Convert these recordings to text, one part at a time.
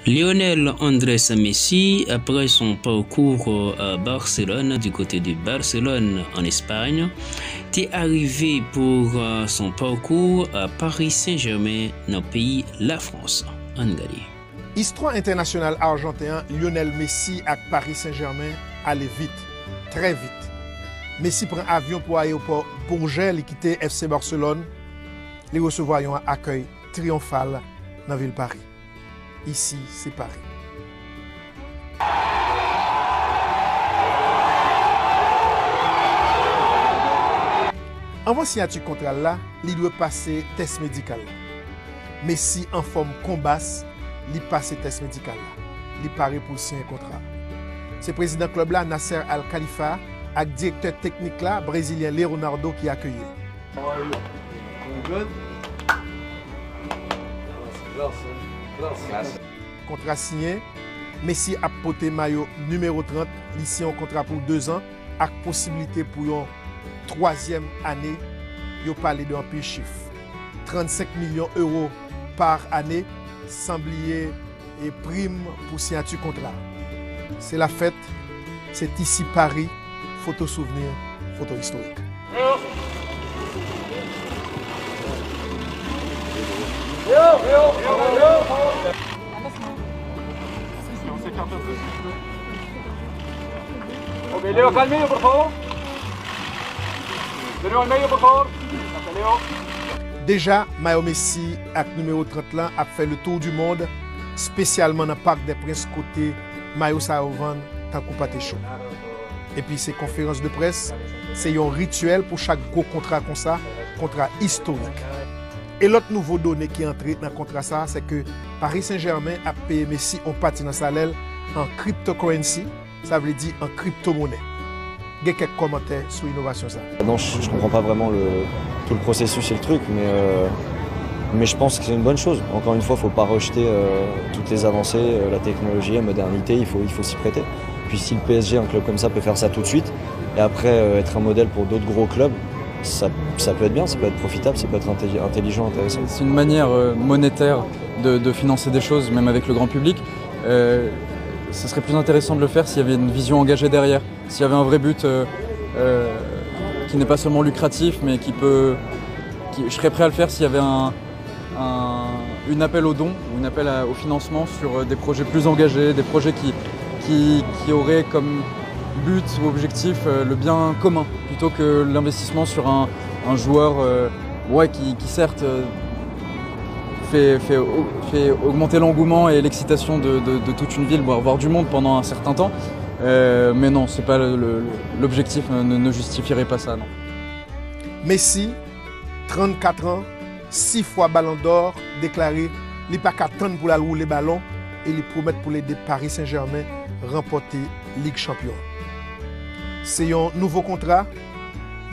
Lionel Andrés Messi, après son parcours à Barcelone, du côté de Barcelone en Espagne, est arrivé pour son parcours à Paris Saint-Germain dans le pays la France. Angali. Histoire internationale argentin, Lionel Messi à Paris Saint-Germain allait vite, très vite. Messi prend avion pour l'aéroport Bourget, il quitte FC Barcelone, les recevoir un accueil triomphal dans la ville de Paris. Ici, c'est Paris. Avant signature contrat là, il doit passer test médical. Messi en forme combasse, il passe test médical là. Il paraît pour signer un contrat. C'est le président club là, Nasser Al Khalifa, et directeur technique là, brésilien Leonardo qui accueille. Contrat signé, Messi a porté maillot numéro 30, ici un contrat pour 2 ans, avec possibilité pour une 3e année, il parle d'un pile chiffre. 35 millions d'euros par année, sans oublier et prime pour signature contrat. C'est la fête, c'est ici Paris, photo souvenir, photo historique. Leo, acá al medio, por favor. Leo al medio, por favor. Leo. Déjà, Mayo Messi, avec numéro 30 là, a fait le tour du monde, spécialement dans le Parc des Princes côté Mayo Saovan, tant qu'on pas chaud. Et puis ces conférences de presse, c'est un rituel pour chaque gros contrat comme ça, contrat historique. Et l'autre nouveau donné qui est entré dans le contrat, c'est que Paris Saint-Germain a payé Messi en partie dans sa salaire en cryptocurrency, ça veut dire en crypto-monnaie. Il y a quelques commentaires sur l'innovation. Non, je ne comprends pas vraiment tout le processus et le truc, mais je pense que c'est une bonne chose. Encore une fois, il ne faut pas rejeter toutes les avancées, la technologie, la modernité, il faut s'y prêter. Puis si le PSG, un club comme ça, peut faire ça tout de suite, et après être un modèle pour d'autres gros clubs, ça peut être bien, ça peut être profitable, ça peut être intelligent, intéressant. C'est une manière monétaire de financer des choses, même avec le grand public. Ce serait plus intéressant de le faire s'il y avait une vision engagée derrière, s'il y avait un vrai but qui n'est pas seulement lucratif, mais je serais prêt à le faire s'il y avait une appel aux dons, ou une appel au financement sur des projets plus engagés, des projets qui auraient comme but ou objectif le bien commun, plutôt que l'investissement sur un joueur qui certes fait augmenter l'engouement et l'excitation de toute une ville, voire du monde pendant un certain temps. Mais non, c'est pas l'objectif, ne justifierait pas ça. Non. Messi, 34 ans, 6 fois ballon d'or, déclaré, il n'est pas qu'à attendre pour la rouler ballon et il promet pour l'aider Paris Saint-Germain remporter Ligue Champion. C'est un nouveau contrat,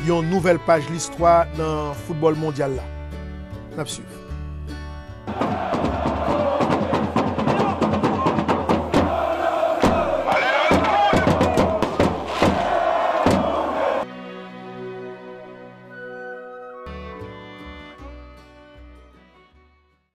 une nouvelle page de l'histoire dans le football mondial. Là.